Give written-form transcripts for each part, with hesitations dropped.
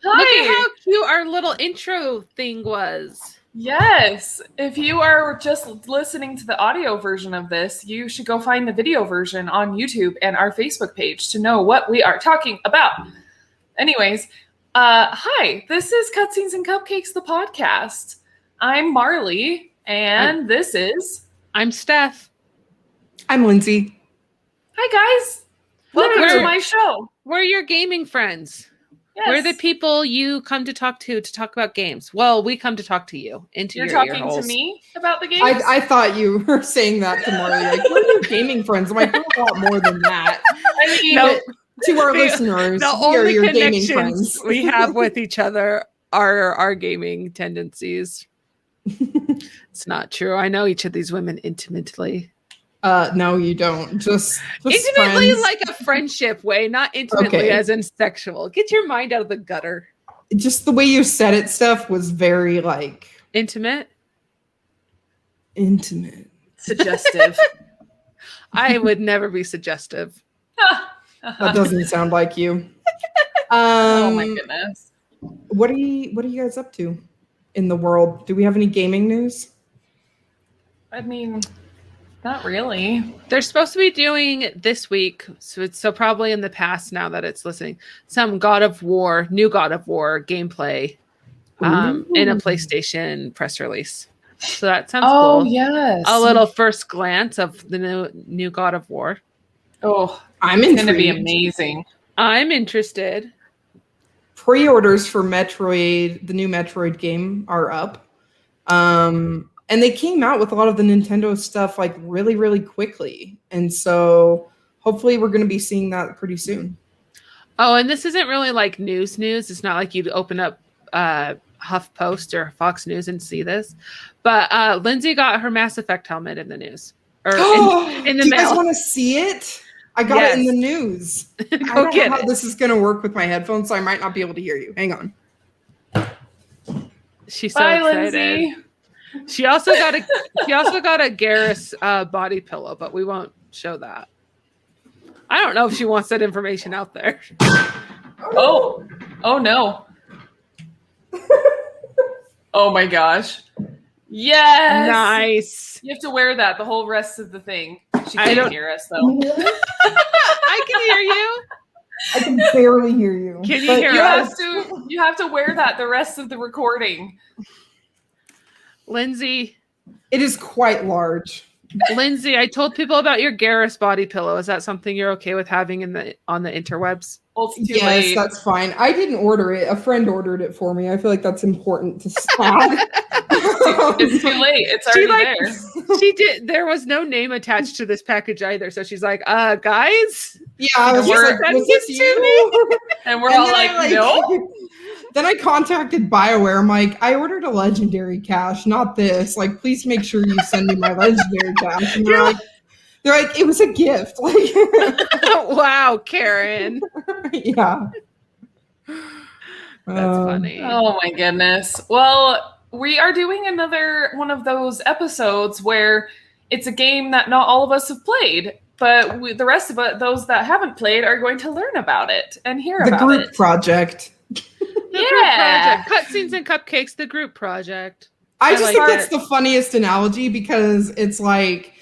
Look at Hi. how cute our little intro thing was. Yes. If you are just listening to the audio version of this, you should go find the video version on YouTube and our Facebook page to know what we are talking about. Anyways, hi. This is Cutscenes and Cupcakes, the podcast. I'm Marlee, and this is... I'm Steph. I'm Lindsey. Hi, guys. Welcome to my show. We're your gaming friends. Yes. We're the people you come to talk about games. Well, we come to talk to you into your ear holes. You're talking to me about the games? I thought you were saying that to Marlee. Like, we're your gaming friends. I'm like, we're a lot more than that. I mean, to our listeners, the we are only your gaming connections friends. we have with each other are our gaming tendencies. It's not true. I know each of these women intimately. No, you don't. Just intimately, friends. like a friendship way, not intimately as in sexual. Get your mind out of the gutter. Just the way you said it, stuff was very like intimate. Suggestive. I would never be suggestive. That doesn't sound like you. Oh my goodness. What are you guys up to in the world? Do we have any gaming news? I mean, not really. They're supposed to be doing this week, so probably in the past now that it's listening, some new God of War gameplay in a PlayStation press release. So that sounds cool. Oh, yes. A little first glance of the new God of War. Oh, I'm it's going to be amazing. I'm interested. Pre-orders for Metroid, the new Metroid game, are up. And they came out with a lot of the Nintendo stuff like really, really quickly. And so hopefully we're going to be seeing that pretty soon. Oh, and this isn't really like news. It's not like you'd open up HuffPost or Fox News and see this. But Lindsey got her Mass Effect helmet in the news. Or in the Do mail. You guys want to see it? I got it in the news. I don't know how this is going to work with my headphones, so I might not be able to hear you. Hang on. She's so Bye, excited. Lindsey. She also got a Garrus body pillow, but we won't show that. I don't know if she wants that information out there. Oh no. Oh my gosh. Yes. Nice. You have to wear that the whole rest of the thing. She can't hear us though. I can hear you. I can barely hear you. Can you hear us? You have to wear that the rest of the recording. Lindsey. It is quite large. Lindsey, I told people about your Garrus body pillow. Is that something you're okay with having on the interwebs? Well, it's too late. That's fine. I didn't order it. A friend ordered it for me. I feel like that's important to stop. It's too late. It's already there. She did. There was no name attached to this package either. So she's like, guys. Yeah, I was just like, was this you? And we're all like, no. Then I contacted BioWare. I'm like, I ordered a legendary cache, not this. Like, please make sure you send me my legendary cache. And they're like, it was a gift. Like, wow, Karen. Yeah. That's funny. Oh my goodness. Well, we are doing another one of those episodes where it's a game that not all of us have played, but the rest of it, those that haven't played, are going to learn about it and hear about it. The group project. Cutscenes and Cupcakes, the group project. I just think that's the funniest analogy because it's like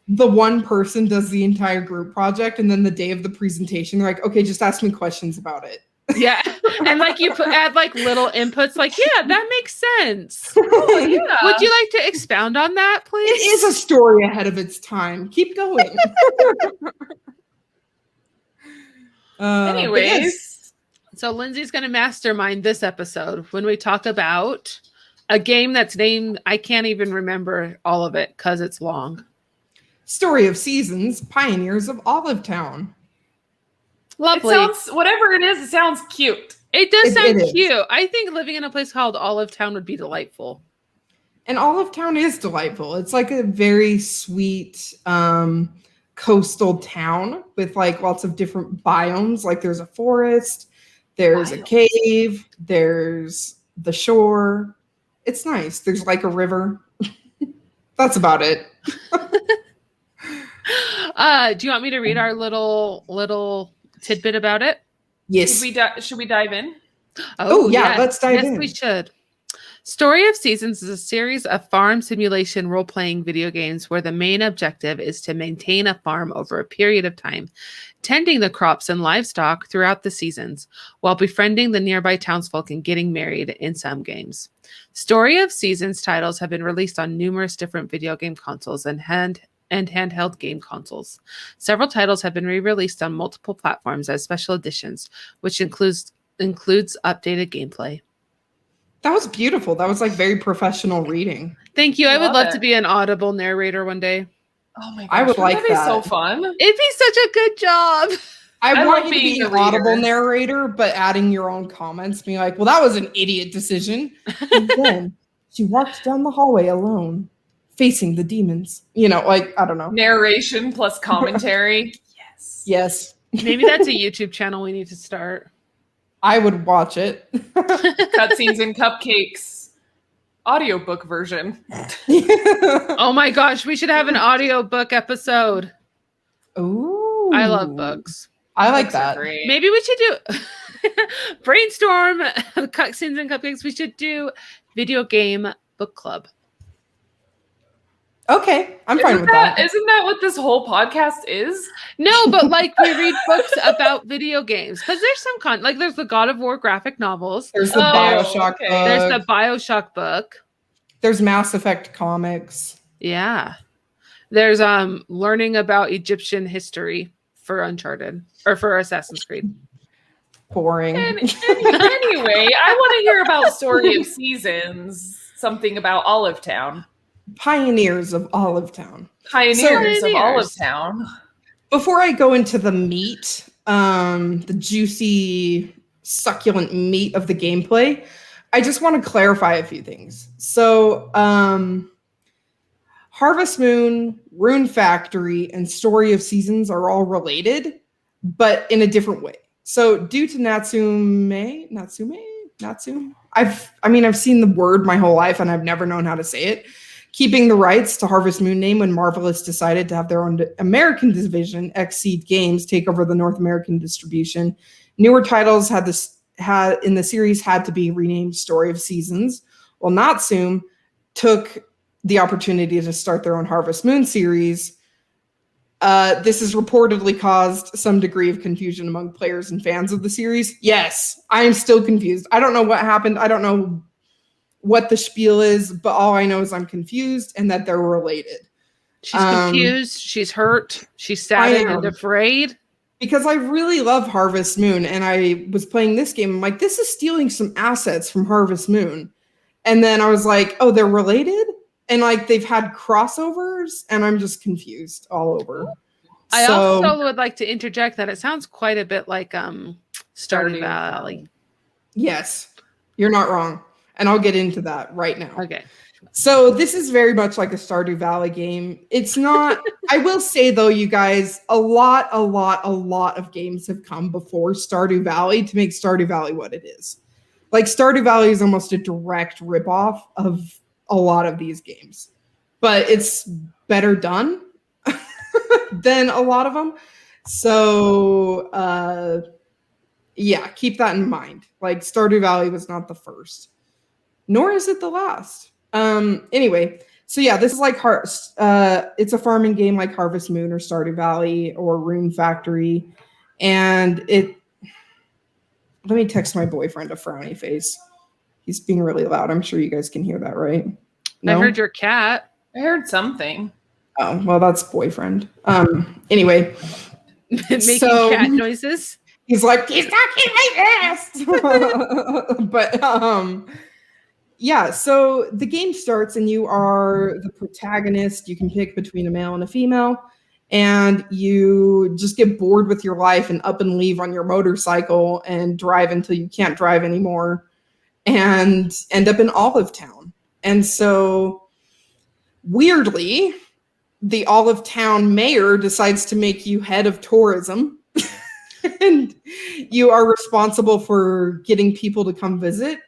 the one person does the entire group project and then the day of the presentation, they're like, okay, just ask me questions about it. Yeah. And like you add like little inputs like, yeah, that makes sense. Oh, yeah. Would you like to expound on that, please? It is a story ahead of its time. Keep going. Anyways. So Lindsey's going to mastermind this episode when we talk about a game that's named, I can't even remember all of it because it's long. Story of Seasons, Pioneers of Olive Town. Lovely. Whatever it is, it sounds cute. It does sound cute. I think living in a place called Olive Town would be delightful. And Olive Town is delightful. It's like a very sweet coastal town with like lots of different biomes. Like there's a forest, there's a cave, there's the shore. It's nice. There's like a river. That's about it. Do you want me to read our little tidbit about it? Yes. Should we dive in? Oh, yeah, let's dive in. Yes, we should. Story of Seasons is a series of farm simulation role-playing video games where the main objective is to maintain a farm over a period of time, tending the crops and livestock throughout the seasons, while befriending the nearby townsfolk and getting married in some games. Story of Seasons titles have been released on numerous different video game consoles and handheld game consoles. Several titles have been re-released on multiple platforms as special editions, which includes updated gameplay. That was beautiful. That was like very professional reading. Thank you. I would love to be an Audible narrator one day. Oh my gosh, I would like that'd that. Be so fun. It'd be such a good job. I want you to be an Audible narrator, but adding your own comments, being like, well, that was an idiot decision. And then she walked down the hallway alone, facing the demons. You know, like, I don't know. Narration plus commentary. Yes. Yes. Maybe that's a YouTube channel we need to start. I would watch it. Cutscenes and Cupcakes audiobook version. Oh my gosh, we should have an audiobook episode. Ooh. I love books. I like that. Maybe we should do brainstorm cutscenes and cupcakes. We should do video game book club. Okay, I'm fine with that. Isn't that what this whole podcast is? No, but like we read books about video games because there's some like there's the God of War graphic novels. There's the BioShock book. There's the BioShock book. There's Mass Effect comics. Yeah. There's learning about Egyptian history for Uncharted or for Assassin's Creed. Boring. Anyway, I want to hear about Story of Seasons, something about Olive Town. Pioneers of Olive Town. Pioneers of Olive Town. Before I go into the meat, the juicy, succulent meat of the gameplay, I just want to clarify a few things. So, Harvest Moon, Rune Factory, and Story of Seasons are all related, but in a different way. So, due to Natsume, I've seen the word my whole life, and I've never known how to say it. Keeping the rights to Harvest Moon name when Marvelous decided to have their own American division, Xseed Games, take over the North American distribution. Newer titles had in the series had to be renamed Story of Seasons. Well, Natsume took the opportunity to start their own Harvest Moon series. This has reportedly caused some degree of confusion among players and fans of the series. Yes, I am still confused. I don't know what happened. I don't know what the spiel is, but all I know is I'm confused and that they're related. She's confused. She's hurt. She's sad and afraid. Because I really love Harvest Moon, and I was playing this game. I'm like, this is stealing some assets from Harvest Moon. And then I was like, oh, they're related? And like they've had crossovers, and I'm just confused all over. I also would like to interject that it sounds quite a bit like Stardew Valley. Yes, you're not wrong. And I'll get into that right now. Okay. So this is very much like a Stardew Valley game. It's not, I will say though, you guys, a lot of games have come before Stardew Valley to make Stardew Valley what it is. Like Stardew Valley is almost a direct ripoff of a lot of these games, but it's better done than a lot of them. So yeah, keep that in mind. Like Stardew Valley was not the first, nor is it the last. Anyway, so yeah, this is like it's a farming game like Harvest Moon or Stardew Valley or Rune Factory. And let me text my boyfriend a frowny face. He's being really loud. I'm sure you guys can hear that, right? No? I heard your cat. I heard something. Oh, well, that's boyfriend. Anyway. Making cat noises. He's like, he's knocking my ass. But yeah, so the game starts and you are the protagonist. You can pick between a male and a female, and you just get bored with your life and up and leave on your motorcycle and drive until you can't drive anymore and end up in Olive Town. And so weirdly, the Olive Town mayor decides to make you head of tourism. And you are responsible for getting people to come visit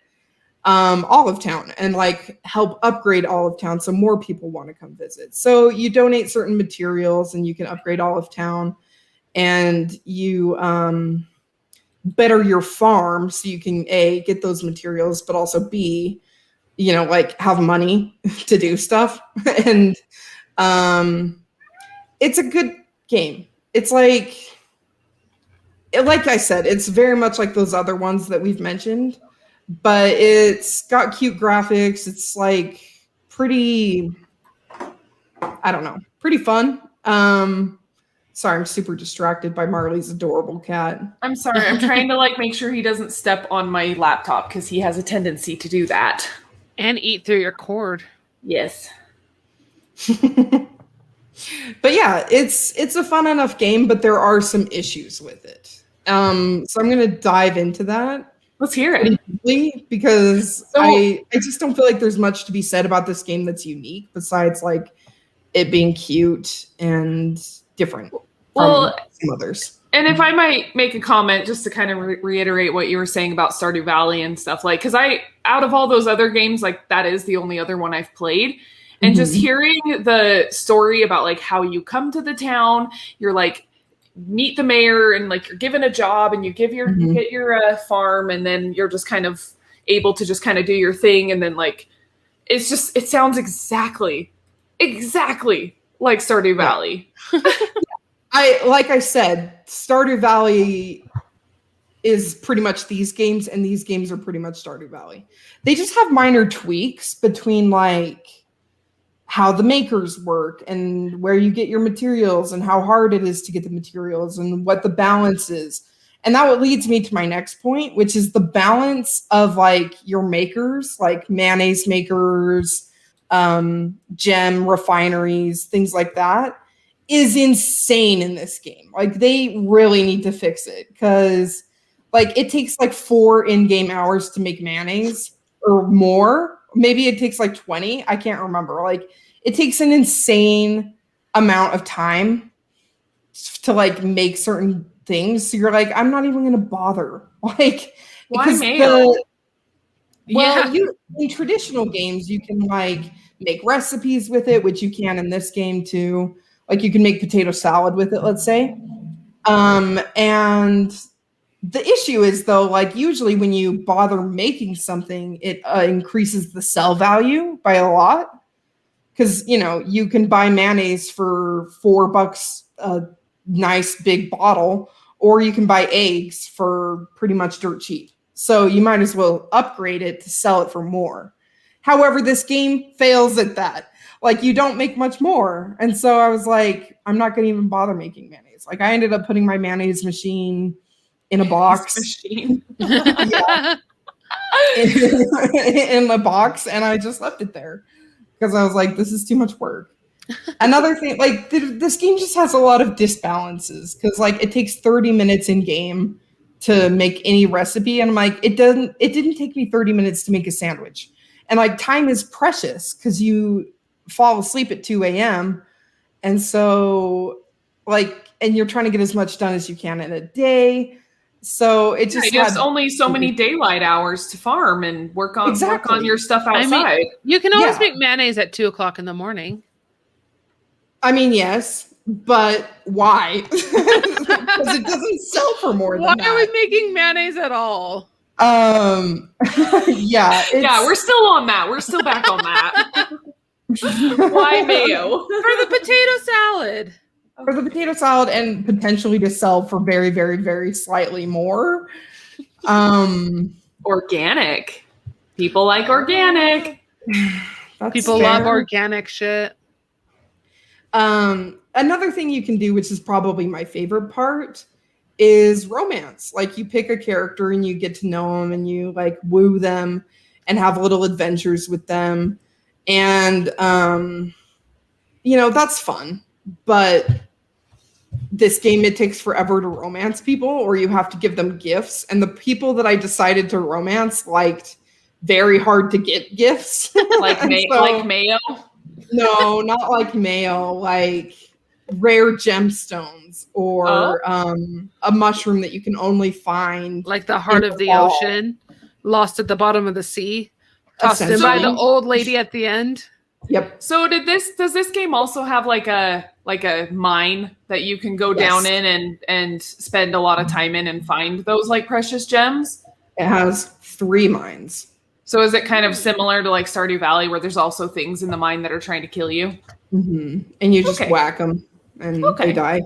Olive Town and like help upgrade Olive Town so more people want to come visit. So you donate certain materials and you can upgrade Olive Town, and you better your farm so you can A, get those materials, but also B, like have money to do stuff. And it's a good game. It's like I said, it's very much like those other ones that we've mentioned, but it's got cute graphics. It's like pretty, I don't know, pretty fun. Sorry, I'm super distracted by Marlee's adorable cat. I'm sorry. I'm trying to make sure he doesn't step on my laptop because he has a tendency to do that. And eat through your cord. Yes. But yeah, it's a fun enough game, but there are some issues with it. So I'm gonna dive into that. Let's hear it. Deeply, because I just don't feel like there's much to be said about this game that's unique besides it being cute and different from some others. And if I might make a comment just to kind of reiterate what you were saying about Stardew Valley and stuff, because out of all those other games, that is the only other one I've played. And just hearing the story about how you come to the town, you're meet the mayor and you're given a job and you get your farm, and then you're just kind of able to just kind of do your thing. And then it sounds exactly like Stardew Valley. I said, Stardew Valley is pretty much these games, and these games are pretty much Stardew Valley. They just have minor tweaks between how the makers work and where you get your materials and how hard it is to get the materials and what the balance is. And that leads me to my next point, which is the balance of your makers, mayonnaise makers, gem refineries, things like that, is insane in this game. They really need to fix it because it takes 4 in-game hours to make mayonnaise or more. Maybe it takes 20. I can't remember. It takes an insane amount of time to make certain things. So you're I'm not even going to bother. Why mayo? In traditional games, you can make recipes with it, which you can in this game too. You can make potato salad with it, let's say. And the issue is though, usually when you bother making something, it increases the sell value by a lot. Because, you can buy mayonnaise for $4 a nice big bottle, or you can buy eggs for pretty much dirt cheap. So you might as well upgrade it to sell it for more. However, this game fails at that. You don't make much more. And so I was I'm not going to even bother making mayonnaise. I ended up putting my mayonnaise machine in a box. Machine. in a box, and I just left it there. Because I was this is too much work. Another thing, this game just has a lot of disbalances. Because it takes 30 minutes in game to make any recipe, and I'm it didn't take me 30 minutes to make a sandwich. And time is precious because you fall asleep at 2 a.m. And so and you're trying to get as much done as you can in a day. So it just there's only so many daylight hours to farm and work on your stuff outside. You can always make mayonnaise at 2:00 in the morning. Yes, but why? Because it doesn't sell for more than that. Why are we making mayonnaise at all? Yeah, we're still on that. We're still back on that. Why mayo? For the potato salad. For the potato salad, and potentially to sell for very, very, very slightly more. Organic. People like organic. People love organic shit. Another thing you can do, which is probably my favorite part, is romance. You pick a character and you get to know them and you woo them and have little adventures with them. And, that's fun. But this game, it takes forever to romance people, or you have to give them gifts. And the people that I decided to romance liked very hard to get gifts. Like mayo? No, not like mayo, rare gemstones or a mushroom that you can only find. Like the heart of the ocean, lost at the bottom of the sea, tossed in by the old lady at the end. Yep. So does this game also have a like a mine that you can go down in and spend a lot of time in and find those like precious gems? It has 3 mines. So is it kind of similar to like Stardew Valley where there's also things in the mine that are trying to kill you? Mm-hmm. And you just whack them and they die.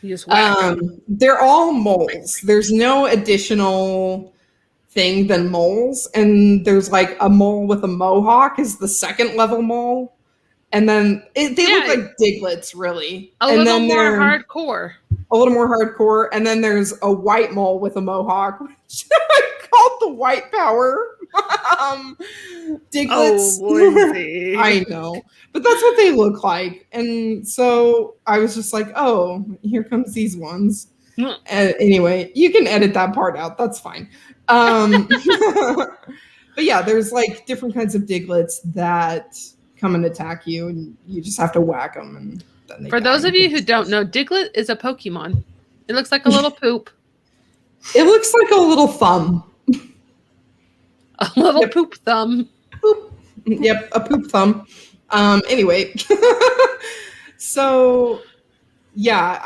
You just whack them. They're all moles. There's no additional thing than moles. And there's like a mole with a mohawk is the 2nd level mole. And then they look like Diglets, really. A little more hardcore. A little more hardcore. And then there's a white mole with a mohawk, which I called the white power. Diglets. Oh, Lindsey. I know. But that's what they look like. And so I was just like, oh, here comes these ones. Anyway, you can edit that part out. That's fine. But yeah, there's like different kinds of Diglets that come and attack you, and you just have to whack them. And then for those of you who don't know, Diglett is a Pokemon. It looks like a little poop. It looks like a little thumb. A little poop thumb. Poop. Yep, a poop thumb. Anyway. So yeah,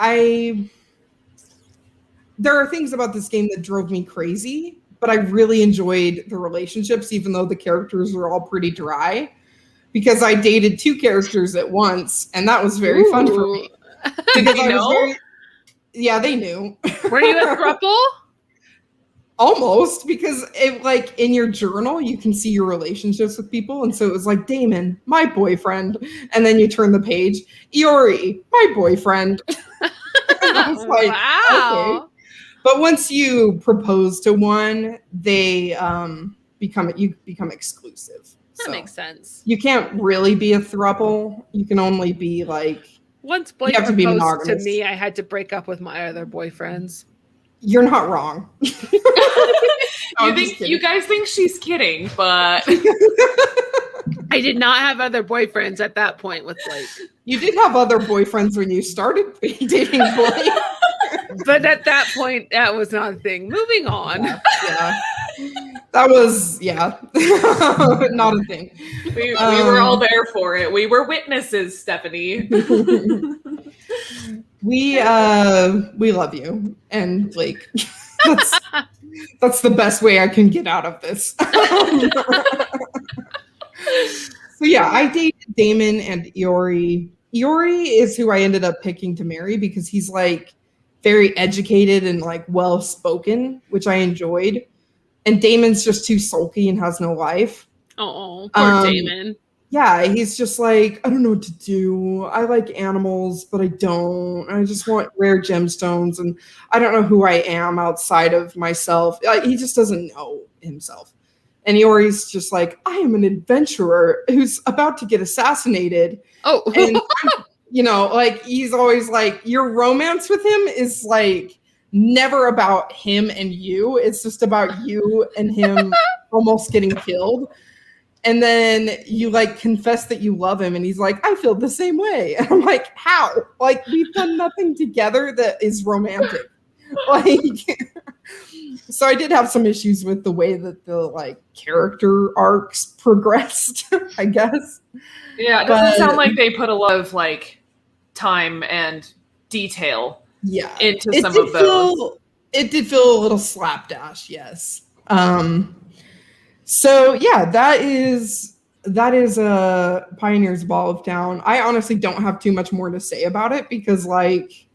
there are things about this game that drove me crazy, but I really enjoyed the relationships, even though the characters were all pretty dry, because I dated 2 characters at once, and that was very fun for me. Did they know? Yeah, they knew. Were you a throuple? Almost, because it, like in your journal, you can see your relationships with people. And so it was like, Damon, my boyfriend. And then you turn the page, Iori, my boyfriend. I was like, wow. Okay. But once you propose to one, they become exclusive. That makes sense. You can't really be a throuple. You can only be like, once Blake proposed to me, I had to break up with my other boyfriends. You're not wrong. You guys think she's kidding, but I did not have other boyfriends at that point with Blake. You did have other boyfriends when you started dating Blake. But at that point, that was not a thing. Moving on. Yeah. That was, not a thing. We were all there for it. We were witnesses, Stephanie. We love you, and Blake. That's the best way I can get out of this. So yeah, I dated Damon and Iori. Iori is who I ended up picking to marry because he's like very educated and like well spoken, which I enjoyed. And Damon's just too sulky and has no life. Oh, poor Damon. Yeah, he's just like, I don't know what to do. I like animals, but I don't. I just want rare gemstones, and I don't know who I am outside of myself. He just doesn't know himself. And Iori's just like, I am an adventurer who's about to get assassinated. Oh. And, like, he's always like, your romance with him is like never about him and you. It's just about you and him almost getting killed. And then you like confess that you love him, and he's like, I feel the same way. And I'm like, how? Like, we've done nothing together that is romantic. Like, so I did have some issues with the way that the like character arcs progressed, I guess. Yeah, it doesn't sound like they put a lot of like time and detail into some of those. It did feel a little slapdash, yes. So yeah, that is Pioneer's Ball of Town. I honestly don't have too much more to say about it because like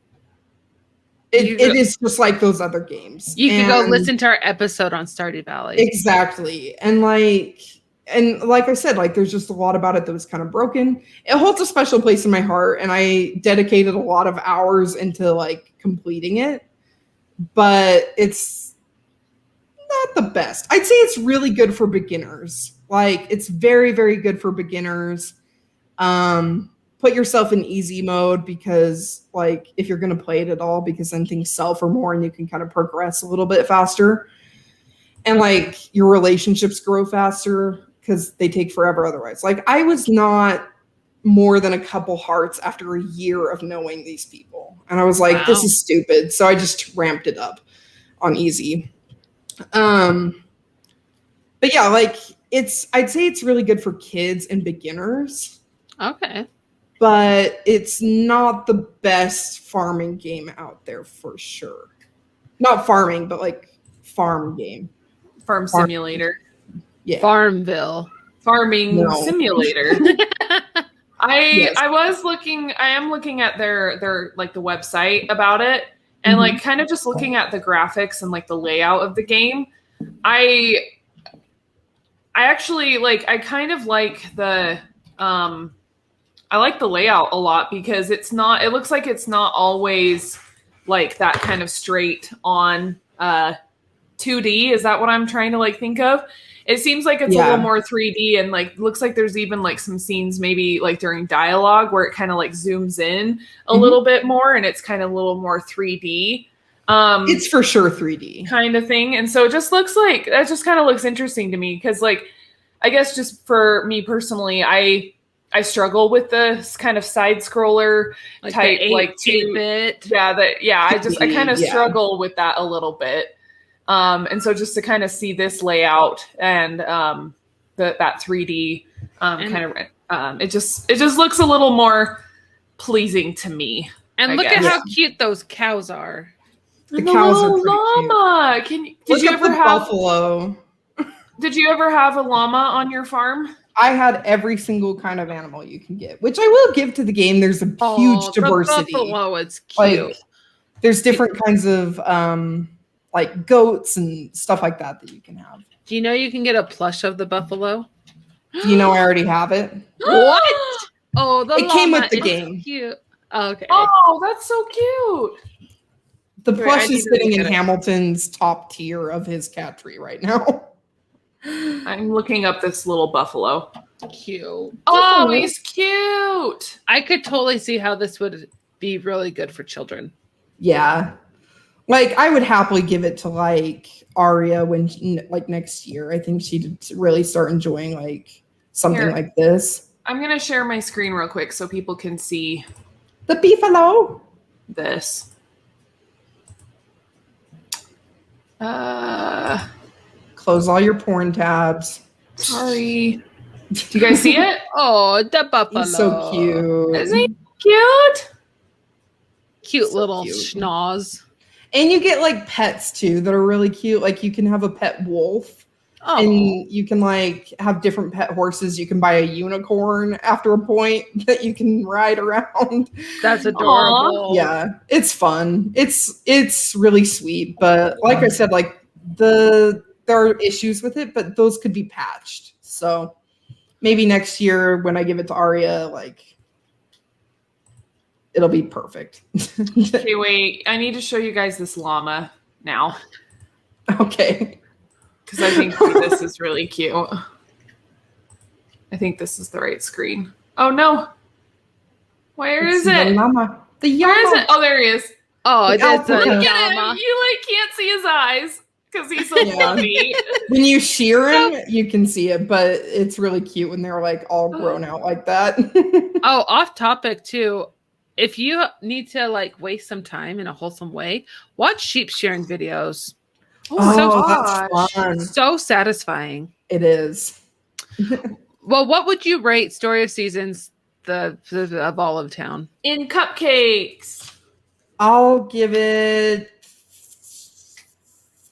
it is just like those other games. You can go listen to our episode on Stardew Valley. Exactly. And like I said, like there's just a lot about it that was kind of broken. It holds a special place in my heart, and I dedicated a lot of hours into like completing it. But it's not the best. I'd say it's really good for beginners. Like it's very, very good for beginners. Put yourself in easy mode because like if you're going to play it at all, because then things sell for more and you can kind of progress a little bit faster. And like your relationships grow faster because they take forever otherwise. Like I was not more than a couple hearts after a year of knowing these people. And I was like, This is stupid. So I just ramped it up on easy. But yeah, like I'd say it's really good for kids and beginners. Okay. but it's not the best farming game out there for sure. Not farming, but like farm game. Farm simulator. Yeah. Farmville. Farming simulator. Yes. I am looking at their like the website about it, and like kind of just looking at the graphics and like the layout of the game. I actually like, I kind of like the I like the layout a lot because it looks like it's not always like that kind of straight on 2D. Is that what I'm trying to like think of? It seems like it's a little more 3D, and like looks like there's even like some scenes maybe like during dialogue where it kind of like zooms in a little bit more, and it's kind of a little more 3D. It's for sure 3D kind of thing. And so it just looks like, that just kind of looks interesting to me because like, I guess just for me personally, I struggle with this kind of side scroller like type, like 8-bit. I kind of struggle with that a little bit. And so just to kind of see this layout and that 3D it just looks a little more pleasing to me. And look at how cute those cows are. The cows are pretty llama. Cute. Did you ever have buffalo? Did you ever have a llama on your farm? I had every single kind of animal you can get, which I will give to the game. There's a huge diversity. The buffalo, it's cute. Like, there's different kinds of like goats and stuff like that you can have. Do you know you can get a plush of the buffalo? Do you know I already have it? What? Oh, it came with the game. So cute. Okay. Oh, that's so cute. The plush is sitting in Hamilton's top tier of his cat tree right now. I'm looking up this little buffalo. Cute. Oh, he's cute. I could totally see how this would be really good for children. Yeah. Like, I would happily give it to, like, Aria when, like, next year. I think she'd really start enjoying, like, something like this. I'm going to share my screen real quick so people can see the beefalo. This. Close all your porn tabs. Sorry. Do you guys see it? Oh, the buffalo. He's so cute. Isn't he cute? Cute little schnoz. And you get like pets too that are really cute. Like you can have a pet wolf. Oh. And you can like have different pet horses. You can buy a unicorn after a point that you can ride around. That's adorable. Yeah, it's fun. It's really sweet. But like I said, like there are issues with it, but those could be patched. So maybe next year when I give it to Aria, like it'll be perfect. Okay, wait. I need to show you guys this llama now. Okay. Because I think this is really cute. I think this is the right screen. Oh, no. Where is it? The llama. Where is it? Oh, there he is. Oh, that's a llama. You like can't see his eyes because he's so fluffy. When you shear him, you can see it, but it's really cute when they're like all grown out like that. Oh, off topic too. If you need to like waste some time in a wholesome way, watch sheep shearing videos. That's fun. So satisfying. It is. Well, what would you rate Story of Seasons, the of Olive Town? In Cupcakes. I'll give it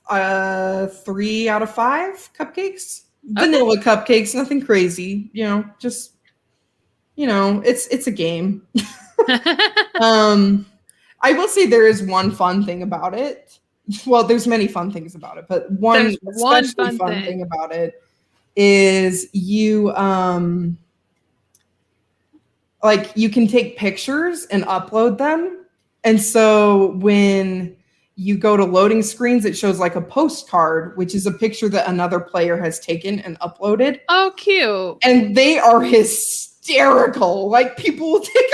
3 out of 5 cupcakes. Vanilla cupcakes, nothing crazy. You know, just it's a game. I will say there is one fun thing about it. Well, there's many fun things about it, but one especially fun thing about it is you like you can take pictures and upload them. And so when you go to loading screens, it shows like a postcard, which is a picture that another player has taken and uploaded. Oh, cute. And they are hysterical. Like people will take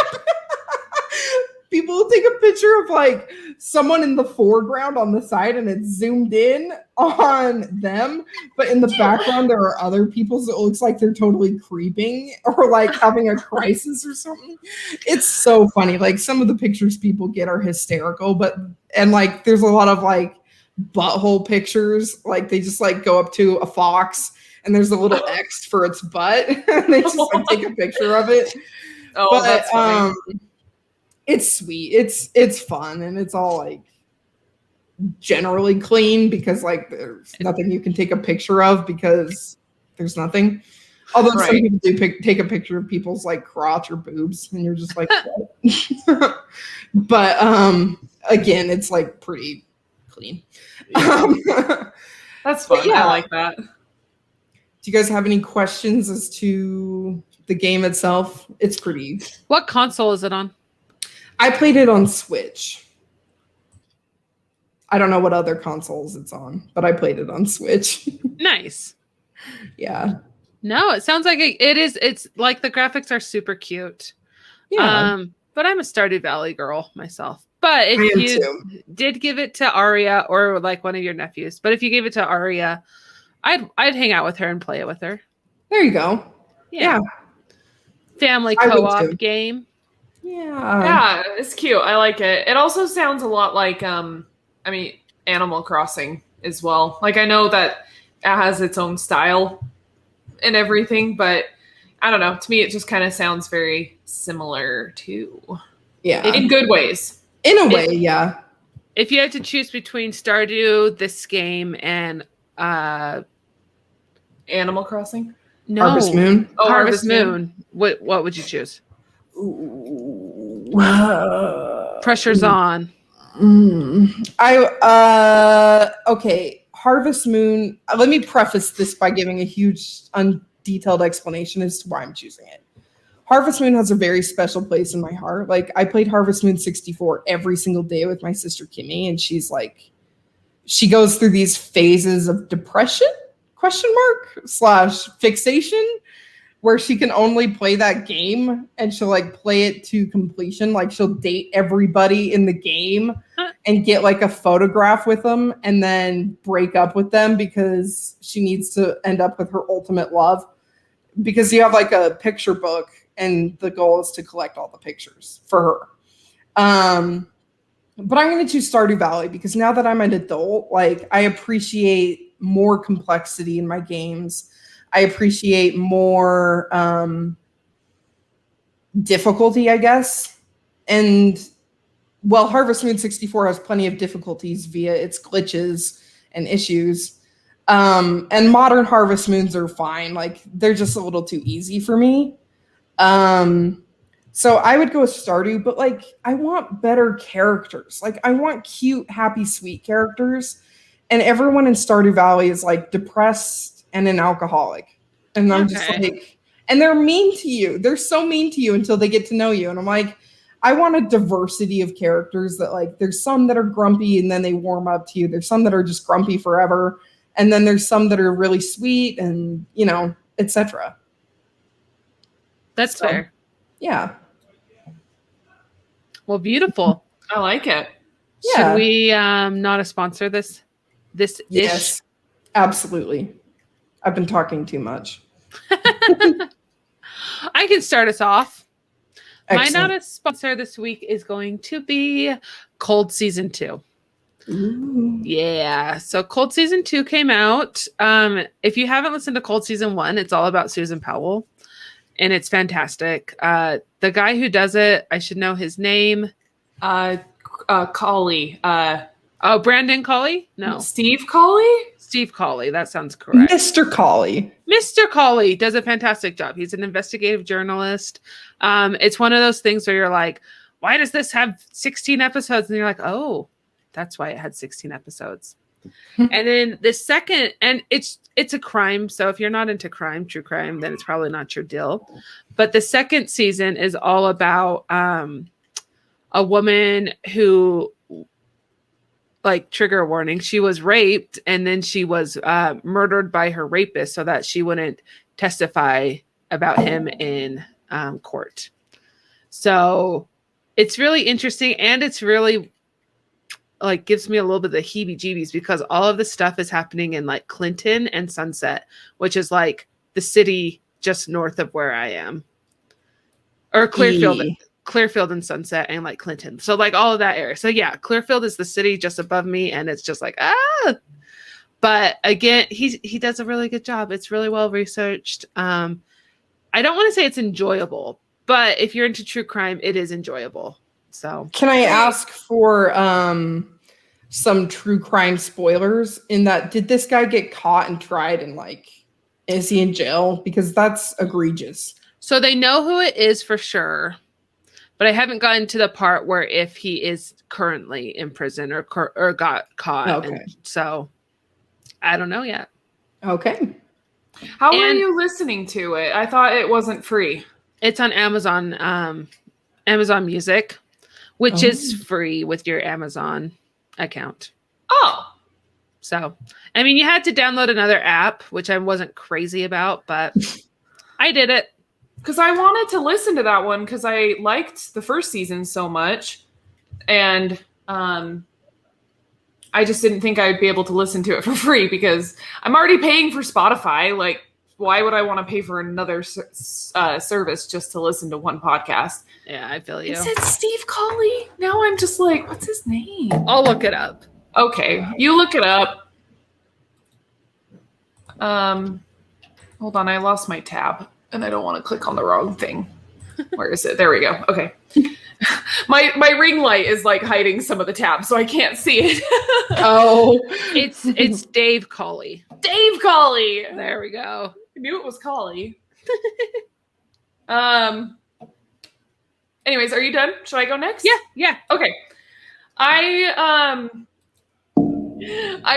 a picture of like someone in the foreground on the side and it's zoomed in on them, but in the background there are other people, so it looks like they're totally creeping or like having a crisis or something. It's so funny. Like some of the pictures people get are hysterical, and like there's a lot of like butthole pictures. Like they just like go up to a fox and there's a little X for its butt and they just like take a picture of it. Oh, but that's funny. it's sweet. It's fun, and it's all like generally clean because like there's nothing you can take a picture of because there's nothing. Although some Right. people do take a picture of people's like crotch or boobs, and you're just like, what? But again, it's like pretty clean. Yeah. That's fun. yeah. I like that. Do you guys have any questions as to the game itself? It's pretty. What console is it on? I played it on Switch. I don't know what other consoles it's on, but I played it on Switch. Nice. Yeah. No, it sounds like it is. It's like the graphics are super cute. Yeah. But I'm a Stardew Valley girl myself. But if I am you too. did give it to Aria or like one of your nephews, but if you gave it to Aria, I'd hang out with her and play it with her. There you go. Yeah. Family I would too. co-op game. Yeah. Yeah, it's cute. I like it. It also sounds a lot like Animal Crossing as well. Like I know that it has its own style and everything, but I don't know. To me, it just kind of sounds very similar too. Yeah. In good ways. In a way, yeah. If you had to choose between Stardew, this game, and Animal Crossing? no, Harvest Moon. Oh, Harvest Moon. What would you choose? Ooh. Pressure's on. Okay, Harvest Moon. Let me preface this by giving a huge undetailed explanation as to why I'm choosing it. Harvest Moon has a very special place in my heart. Like I played Harvest Moon 64 every single day with my sister Kimmy, and she's like, she goes through these phases of depression, / fixation, where she can only play that game and she'll like play it to completion. Like she'll date everybody in the game and get like a photograph with them and then break up with them because she needs to end up with her ultimate love. Because you have like a picture book and the goal is to collect all the pictures for her. But I'm going to choose Stardew Valley because now that I'm an adult, like I appreciate more complexity in my games. I appreciate more difficulty, I guess. And well, Harvest Moon 64 has plenty of difficulties via its glitches and issues. And modern Harvest Moons are fine. Like they're just a little too easy for me. So I would go with Stardew, but like I want better characters. Like I want cute, happy, sweet characters. And everyone in Stardew Valley is like depressed and an alcoholic. And I'm just like, and they're mean to you. They're so mean to you until they get to know you. And I'm like, I want a diversity of characters that like, there's some that are grumpy and then they warm up to you. There's some that are just grumpy forever. And then there's some that are really sweet and, you know, etc. That's fair. Yeah. Well, beautiful. I like it. Yeah. Should we not a sponsor this? Yes, absolutely. I've been talking too much. I can start us off. Excellent. My not a sponsor this week is going to be Cold Season 2. Ooh. Yeah. So Cold Season 2 came out. If you haven't listened to Cold Season 1, it's all about Susan Powell. And it's fantastic. The guy who does it, I should know his name. Colley. Brandon Colley? No. Steve Colley? Steve Colley. That sounds correct. Mr. Colley. Mr. Colley does a fantastic job. He's an investigative journalist. It's one of those things where you're like, why does this have 16 episodes? And you're like, oh, that's why it had 16 episodes. And then the second, and it's a crime. So if you're not into crime, true crime, then it's probably not your deal. But the second season is all about a woman who, like, trigger warning, she was raped and then she was murdered by her rapist so that she wouldn't testify about him in court. So it's really interesting, and it's really like gives me a little bit of the heebie-jeebies because all of this stuff is happening in like Clinton and Sunset, which is like the city just north of where I am, or Clearfield and Sunset and like Clinton. So like all of that area. So yeah, Clearfield is the city just above me, and it's just like But again, he does a really good job. It's really well researched. I don't want to say it's enjoyable, But if you're into true crime, it is enjoyable. So can I ask for some true crime spoilers in that? Did this guy get caught and tried and like, is he in jail? Because that's egregious. So they know who it is for sure, but I haven't gotten to the part where if he is currently in prison or got caught. Okay. And so I don't know yet. Okay. How are you listening to it? I thought it wasn't free. It's on Amazon, Amazon Music, which is free with your Amazon account. Oh. So, I mean, you had to download another app, which I wasn't crazy about, but I did it. Because I wanted to listen to that one because I liked the first season so much. And I just didn't think I'd be able to listen to it for free because I'm already paying for Spotify. Like, why would I want to pay for another service just to listen to one podcast? Yeah, I feel you. Is it Steve Colley? Now I'm just like, what's his name? I'll look it up. Okay, you look it up. Hold on, I lost my tab and I don't want to click on the wrong thing. Where is it? There we go. Okay. My ring light is like hiding some of the tabs, so I can't see it. Oh, it's Dave Colley. Dave Colley. There we go. I knew it was Colley. Anyways, are you done? Should I go next? Yeah. Okay. I'm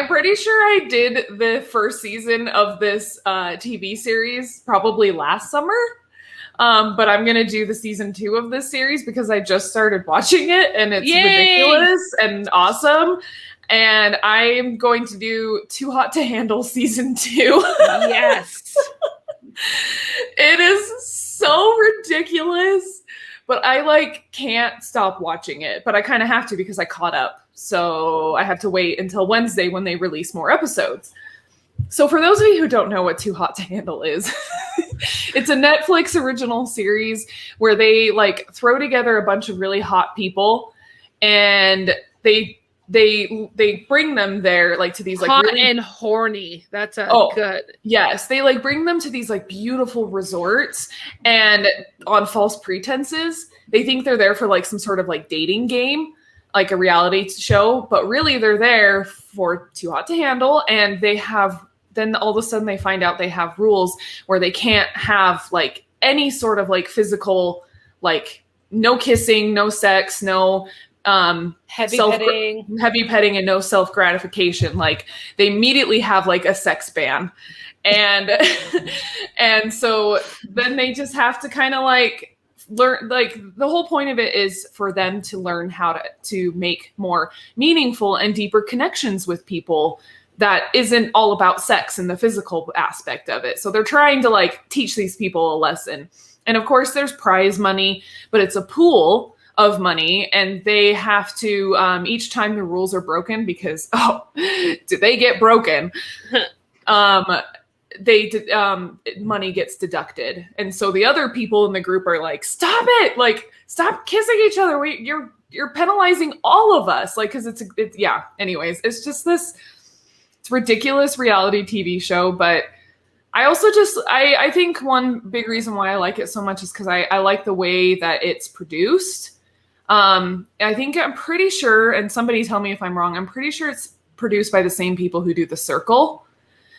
pretty sure I did the first season of this TV series probably last summer. But I'm going to do the season 2 of this series because I just started watching it and it's ridiculous and awesome. And I'm going to do Too Hot to Handle season 2. Yes. It is so ridiculous, but I can't stop watching it, but I kind of have to because I caught up. So I have to wait until Wednesday when they release more episodes. So for those of you who don't know what Too Hot to Handle is, it's a Netflix original series where they throw together a bunch of really hot people and they bring them there to these hot really and horny. That's good. Yes, they bring them to these beautiful resorts and on false pretenses. They think they're there for some sort of dating game, like a reality show, but really they're there for Too Hot to Handle, and then all of a sudden they find out they have rules where they can't have any sort of physical, no kissing, no sex, no heavy petting and no self-gratification. They immediately have a sex ban. And and so then they just have to kind of learn, the whole point of it is for them to learn how to make more meaningful and deeper connections with people that isn't all about sex and the physical aspect of it. So they're trying to teach these people a lesson. And of course there's prize money, but it's a pool of money, and they have to each time the rules are broken, because do they get broken, money gets deducted. And so the other people in the group are like, stop it, stop kissing each other, you're penalizing all of us, because it's anyways, it's just this ridiculous reality TV show. But I also I think one big reason why I like it so much is because I like the way that it's produced. I'm pretty sure, and somebody tell me if I'm wrong, I'm pretty sure it's produced by the same people who do The Circle.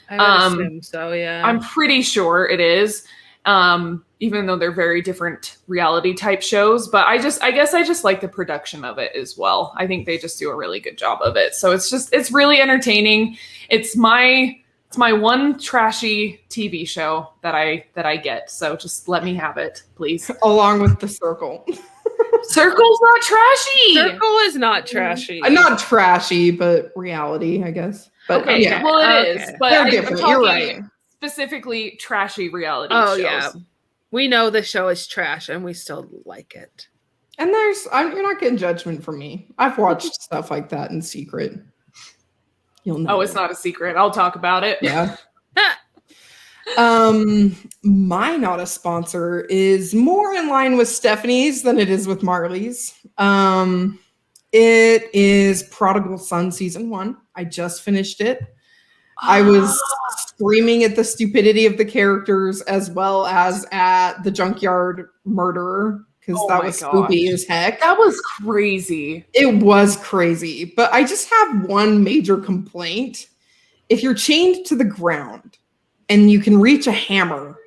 I would assume so, yeah. I'm pretty sure it is, even though they're very different reality type shows. But I guess I just like the production of it as well. I think they just do a really good job of it. So it's really entertaining. It's my one trashy TV show that I get. So just let me have it, please. Along with The Circle. Circle's not trashy. Circle is not trashy. Not trashy, but reality, I guess. But okay, yeah. well it is. But they're different. You're right. Specifically trashy reality shows. Yeah. We know the show is trash and we still like it. And you're not getting judgment from me. I've watched stuff like that in secret. You'll know. Oh, it's not a secret. I'll talk about it. Yeah. My not a sponsor is more in line with Stephanie's than it is with Marlee's. It is Prodigal Son season 1. I just finished it. I was screaming at the stupidity of the characters as well as at the junkyard murderer, because that was spooky as heck. That was crazy. It was crazy. But I just have one major complaint. If you're chained to the ground and you can reach a hammer,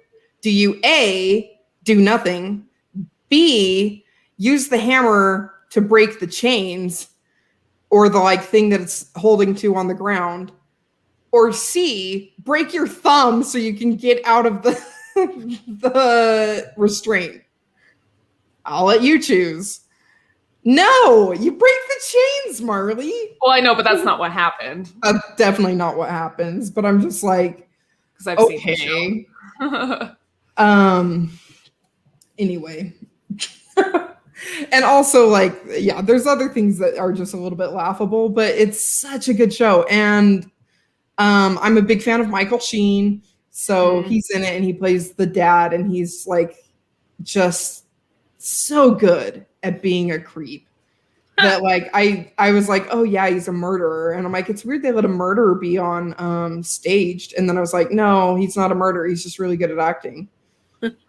do you A, do nothing, B, use the hammer to break the chains or the like thing that it's holding to on the ground, or C, break your thumb so you can get out of the the restraint? I'll let you choose. No, you break the chains, Marlee. Well, I know, but that's not what happened. That's definitely not what happens. But I'm just like, because I've seen the show. Anyway. And also, like, yeah, there's other things that are just a little bit laughable, but it's such a good show. And I'm a big fan of Michael Sheen. So he's in it and he plays the dad, and he's like just so good at being a creep that like I was like, oh yeah, he's a murderer. And I'm like, it's weird they let a murderer be on staged. And then I was like, no, he's not a murderer. He's just really good at acting.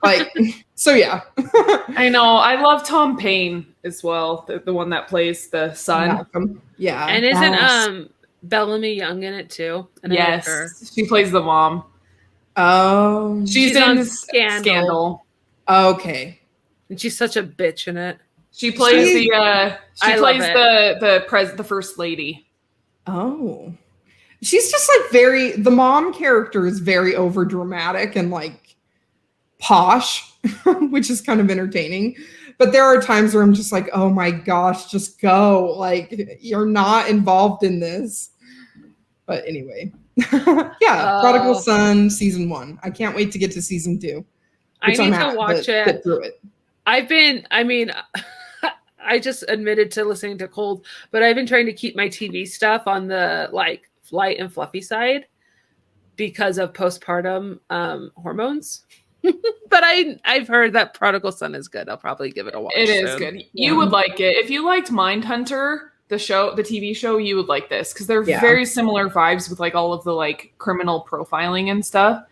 Like, so yeah. I know. I love Tom Payne as well, the one that plays the son. Malcolm. Yeah. And isn't Bellamy Young in it too? And yes, she plays the mom. Oh, she's in Scandal. Okay, and she's such a bitch in it. She plays the first lady. Oh, she's just like the mom character is very over dramatic and like posh, which is kind of entertaining. But there are times where I'm just like, oh my gosh, just go. Like, you're not involved in this. But anyway. Yeah, Prodigal Son season 1. I can't wait to get to season 2. I need to watch it. Get through it. I just admitted to listening to Cold, but I've been trying to keep my TV stuff on the like light and fluffy side because of postpartum hormones. But I've heard that Prodigal Son is good. I'll probably give it a watch. It is good. You would like it. If you liked Mindhunter, the TV show, you would like this because they're very similar vibes with like all of the like criminal profiling and stuff.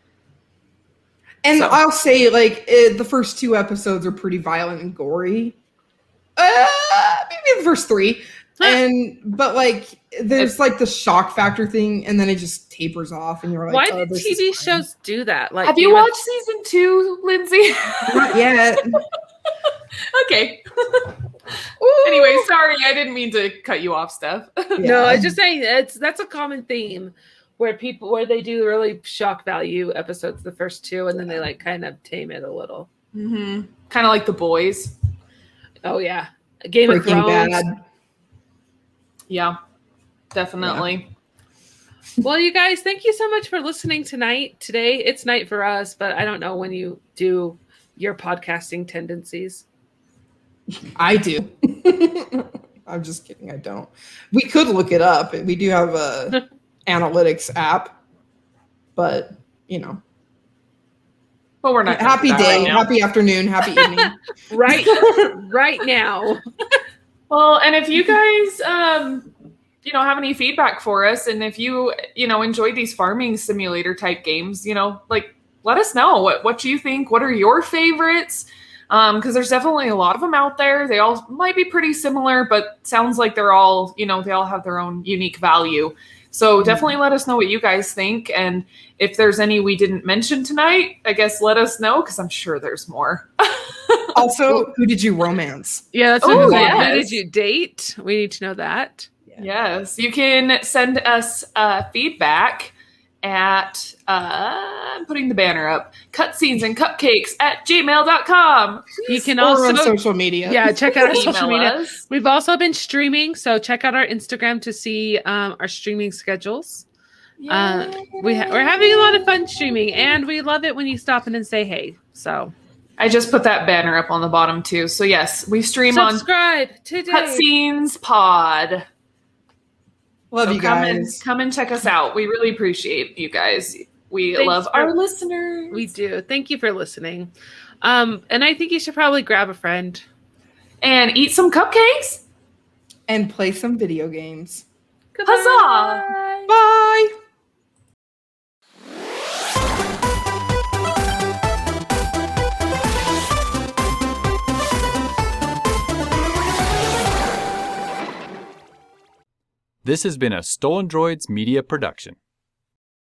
And I'll say like the first 2 episodes are pretty violent and gory. Maybe the first 3. But like there's like the shock factor thing, and then it just tapers off, and you're like, why do TV shows do that? Like, have you watched season 2, Lindsay? Not yet. Okay. Anyway, sorry, I didn't mean to cut you off, Steph. No, I was just saying that's a common theme where they do really shock value episodes the first 2, and then they like kind of tame it a little. Mm-hmm. Kind of like The Boys. Oh yeah, Game of Thrones. Bad. Yeah, definitely. Yeah. Well, you guys, thank you so much for listening tonight. Today, it's night for us, but I don't know when you do your podcasting tendencies. I do. I'm just kidding. I don't. We could look it up. We do have a analytics app, but you know. But we're not. Happy day, happy afternoon, happy evening. right now. Well, and if you guys, have any feedback for us, and if you enjoy these farming simulator type games, like let us know what you think. What are your favorites? Because there's definitely a lot of them out there. They all might be pretty similar, but sounds like they're all, they all have their own unique value. So definitely let us know what you guys think. And if there's any we didn't mention tonight, I guess let us know, because I'm sure there's more. Also, who did you romance? Yeah, that's what yes. Who did you date? We need to know that. Yeah. Yes, you can send us feedback at I'm putting the banner up, cutscenesandcupcakes@gmail.com. You can also on social media. Yeah, check out our social media. We've also been streaming, so check out our Instagram to see our streaming schedules. We're having a lot of fun streaming, and we love it when you stop in and say hey. So I just put that banner up on the bottom too. So yes, we stream Subscribe today. Cutscenes Pod. Love you guys. Come and check us out. We really appreciate you guys. We love our listeners. We do. Thank you for listening. And I think you should probably grab a friend. And eat some cupcakes. And play some video games. Goodbye. Huzzah! Bye! This has been a Stolen Droids Media production.